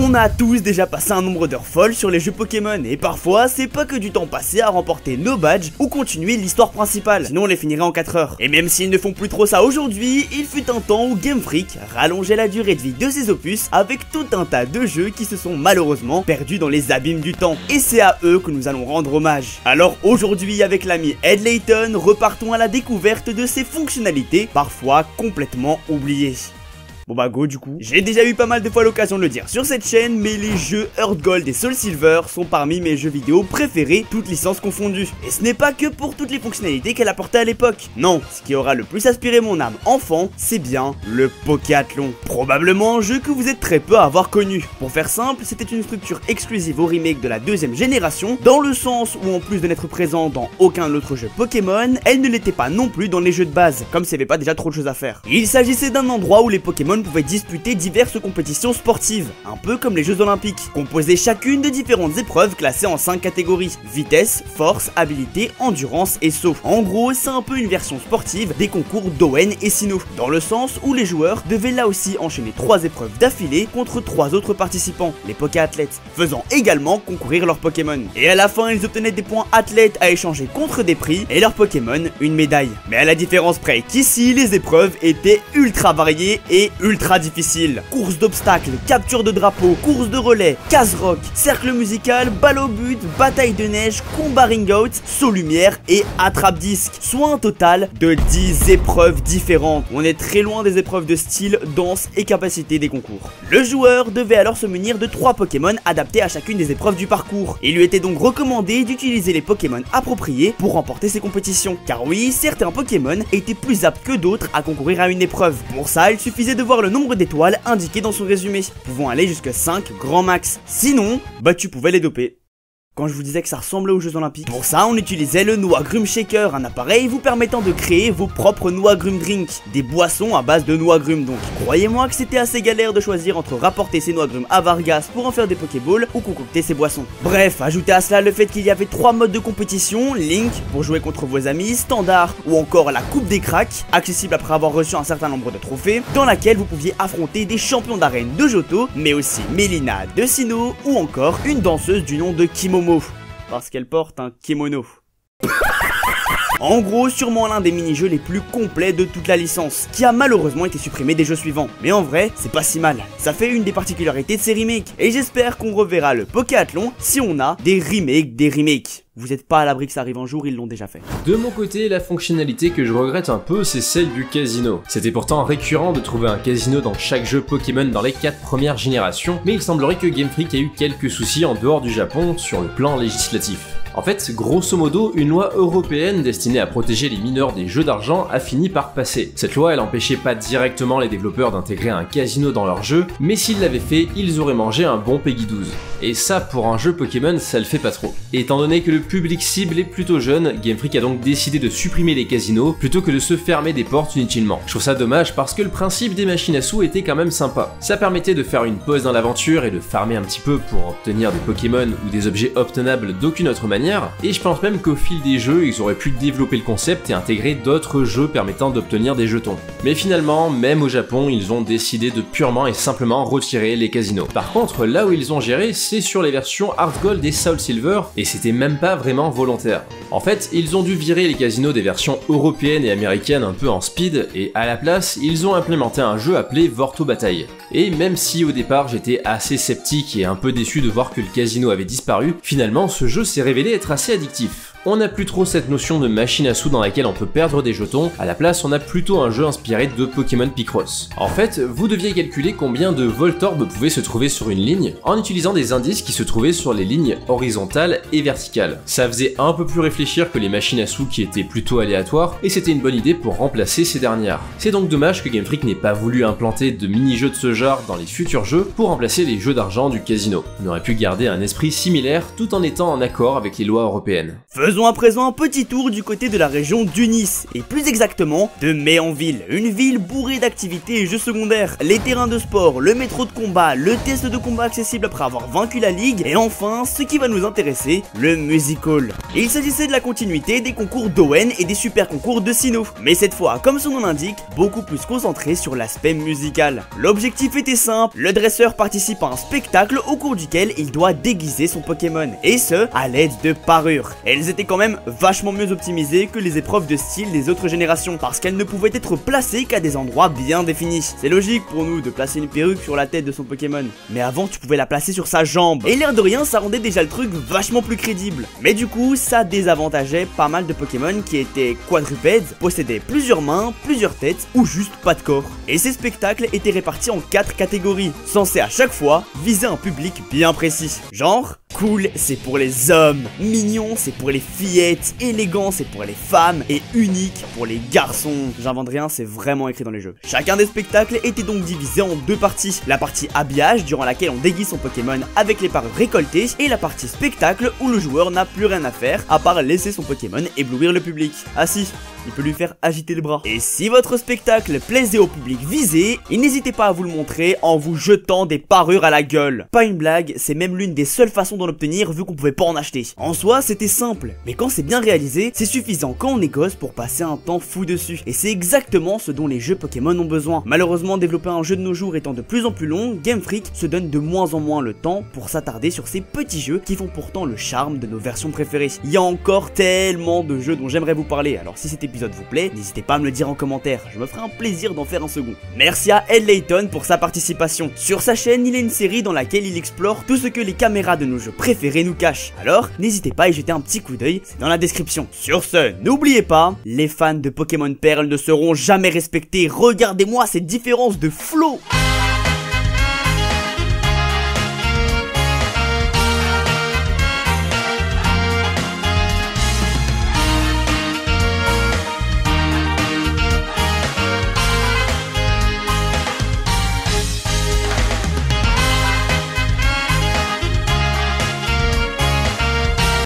On a tous déjà passé un nombre d'heures folles sur les jeux Pokémon et parfois c'est pas que du temps passé à remporter nos badges ou continuer l'histoire principale, sinon on les finirait en 4 heures. Et même s'ils ne font plus trop ça aujourd'hui, il fut un temps où Game Freak rallongeait la durée de vie de ses opus avec tout un tas de jeux qui se sont malheureusement perdus dans les abîmes du temps. Et c'est à eux que nous allons rendre hommage. Alors aujourd'hui avec l'ami Ed Layton, repartons à la découverte de ces fonctionnalités parfois complètement oubliées. Bon bah go du coup. J'ai déjà eu pas mal de fois l'occasion de le dire sur cette chaîne, mais les jeux Heart Gold et Soul Silver sont parmi mes jeux vidéo préférés, toutes licences confondues. Et ce n'est pas que pour toutes les fonctionnalités qu'elle apportait à l'époque. Non, ce qui aura le plus aspiré mon âme enfant, c'est bien le Pokéathlon. Probablement un jeu que vous êtes très peu à avoir connu. Pour faire simple, c'était une structure exclusive au remake de la deuxième génération, dans le sens où en plus de n'être présent dans aucun autre jeu Pokémon, elle ne l'était pas non plus dans les jeux de base, comme s'il n'y avait pas déjà trop de choses à faire. Il s'agissait d'un endroit où les Pokémon pouvaient disputer diverses compétitions sportives, un peu comme les Jeux Olympiques, composées chacune de différentes épreuves classées en 5 catégories: vitesse, force, habilité, endurance et saut. En gros, c'est un peu une version sportive des concours d'Owen et Sinnoh, dans le sens où les joueurs devaient là aussi enchaîner 3 épreuves d'affilée contre 3 autres participants, les Poké-athlètes, faisant également concourir leurs Pokémon. Et à la fin, ils obtenaient des points athlètes à échanger contre des prix et leurs Pokémon une médaille. Mais à la différence près qu'ici, les épreuves étaient ultra variées et ultra difficiles. Course d'obstacles, capture de drapeaux, course de relais, casse-rock, cercle musical, balle au but, bataille de neige, combat ring-out, saut lumière et attrape-disque. Soit un total de 10 épreuves différentes. On est très loin des épreuves de style, danse et capacité des concours. Le joueur devait alors se munir de 3 Pokémon adaptés à chacune des épreuves du parcours. Il lui était donc recommandé d'utiliser les Pokémon appropriés pour remporter ces compétitions. Car oui, certains Pokémon étaient plus aptes que d'autres à concourir à une épreuve. Pour ça, il suffisait de voir le nombre d'étoiles indiquées dans son résumé, pouvant aller jusqu'à 5 grand max. Sinon, bah tu pouvais les doper. Quand je vous disais que ça ressemblait aux Jeux Olympiques. Pour ça, on utilisait le Noix Grume Shaker, un appareil vous permettant de créer vos propres Noix Grume Drink, des boissons à base de noix grumes donc. Croyez-moi que c'était assez galère de choisir entre rapporter ces noix grumes à Vargas pour en faire des Pokéballs ou concocter ces boissons. Bref, ajoutez à cela le fait qu'il y avait 3 modes de compétition: Link pour jouer contre vos amis, Standard ou encore la Coupe des Cracks, accessible après avoir reçu un certain nombre de trophées, dans laquelle vous pouviez affronter des champions d'arène de Johto, mais aussi Melina de Sinnoh ou encore une danseuse du nom de Kimomo. Parce qu'elle porte un kimono. En gros, sûrement l'un des mini-jeux les plus complets de toute la licence, qui a malheureusement été supprimé des jeux suivants. Mais en vrai, c'est pas si mal. Ça fait une des particularités de ces remakes. Et j'espère qu'on reverra le Pokéathlon si on a des remakes des remakes. Vous êtes pas à l'abri que ça arrive un jour, ils l'ont déjà fait. De mon côté, la fonctionnalité que je regrette un peu, c'est celle du casino. C'était pourtant récurrent de trouver un casino dans chaque jeu Pokémon dans les 4 premières générations, mais il semblerait que Game Freak a eu quelques soucis en dehors du Japon sur le plan législatif. En fait, grosso modo, une loi européenne destinée à protéger les mineurs des jeux d'argent a fini par passer. Cette loi, elle empêchait pas directement les développeurs d'intégrer un casino dans leur jeu, mais s'ils l'avaient fait, ils auraient mangé un bon Peggy 12. Et ça, pour un jeu Pokémon, ça le fait pas trop. Étant donné que le public cible est plutôt jeune, Game Freak a donc décidé de supprimer les casinos plutôt que de se fermer des portes inutilement. Je trouve ça dommage parce que le principe des machines à sous était quand même sympa. Ça permettait de faire une pause dans l'aventure et de farmer un petit peu pour obtenir des Pokémon ou des objets obtenables d'aucune autre manière. Et je pense même qu'au fil des jeux, ils auraient pu développer le concept et intégrer d'autres jeux permettant d'obtenir des jetons. Mais finalement, même au Japon, ils ont décidé de purement et simplement retirer les casinos. Par contre, là où ils ont géré, c'est sur les versions Heart Gold et Soul Silver, et c'était même pas vraiment volontaire. En fait, ils ont dû virer les casinos des versions européennes et américaines un peu en speed, et à la place, ils ont implémenté un jeu appelé Vorto Bataille. Et même si au départ j'étais assez sceptique et un peu déçu de voir que le casino avait disparu, finalement ce jeu s'est révélé être assez addictif. On n'a plus trop cette notion de machine à sous dans laquelle on peut perdre des jetons, à la place on a plutôt un jeu inspiré de Pokémon Picross. En fait, vous deviez calculer combien de Voltorb pouvaient se trouver sur une ligne, en utilisant des indices qui se trouvaient sur les lignes horizontales et verticales. Ça faisait un peu plus réfléchir que les machines à sous qui étaient plutôt aléatoires, et c'était une bonne idée pour remplacer ces dernières. C'est donc dommage que Game Freak n'ait pas voulu implanter de mini-jeux de ce genre dans les futurs jeux pour remplacer les jeux d'argent du casino. On aurait pu garder un esprit similaire tout en étant en accord avec les lois européennes. Faisons à présent un petit tour du côté de la région d'Unis, et plus exactement de Méanville, une ville bourrée d'activités et jeux secondaires, les terrains de sport, le métro de combat, le test de combat accessible après avoir vaincu la ligue, et enfin, ce qui va nous intéresser, le Music Hall. Il s'agissait de la continuité des concours d'Owen et des super concours de Sinnoh, mais cette fois, comme son nom l'indique, beaucoup plus concentré sur l'aspect musical. L'objectif était simple, le dresseur participe à un spectacle au cours duquel il doit déguiser son Pokémon, et ce, à l'aide de parures. Elles étaient quand même vachement mieux optimisées que les épreuves de style des autres générations, parce qu'elles ne pouvaient être placées qu'à des endroits bien définis. C'est logique pour nous de placer une perruque sur la tête de son Pokémon, mais avant tu pouvais la placer sur sa jambe, et l'air de rien ça rendait déjà le truc vachement plus crédible. Mais du coup ça désavantageait pas mal de Pokémon qui étaient quadrupèdes, possédaient plusieurs mains, plusieurs têtes ou juste pas de corps. Et ces spectacles étaient répartis en 4 catégories, censés à chaque fois viser un public bien précis. Genre, cool c'est pour les hommes, mignon c'est pour les fillettes, élégant c'est pour les femmes et unique pour les garçons. J'invente rien, c'est vraiment écrit dans les jeux. Chacun des spectacles était donc divisé en 2 parties. La partie habillage durant laquelle on déguise son Pokémon avec les parures récoltées, et la partie spectacle où le joueur n'a plus rien à faire à part laisser son Pokémon éblouir le public. Ah si, il peut lui faire agiter le bras. Et si votre spectacle plaisait au public visé, n'hésitez pas à vous le montrer en vous jetant des parures à la gueule. Pas une blague, c'est même l'une des seules façons d'en obtenir vu qu'on pouvait pas en acheter. En soi c'était simple, mais quand c'est bien réalisé, c'est suffisant quand on est gosse pour passer un temps fou dessus. Et c'est exactement ce dont les jeux Pokémon ont besoin. Malheureusement, développer un jeu de nos jours étant de plus en plus long, Game Freak se donne de moins en moins le temps pour s'attarder sur ces petits jeux qui font pourtant le charme de nos versions préférées. Il y a encore tellement de jeux dont j'aimerais vous parler, alors si cet épisode vous plaît, n'hésitez pas à me le dire en commentaire, je me ferai un plaisir d'en faire un second. Merci à Ed Layton pour sa participation. Sur sa chaîne, il a une série dans laquelle il explore tout ce que les caméras de nos jeux préférés nous cachent. Alors, n'hésitez pas à y jeter un petit coup d'œil, c'est dans la description. Sur ce, n'oubliez pas, les fans de Pokémon Perle ne seront jamais respectés. Regardez-moi cette différence de flow.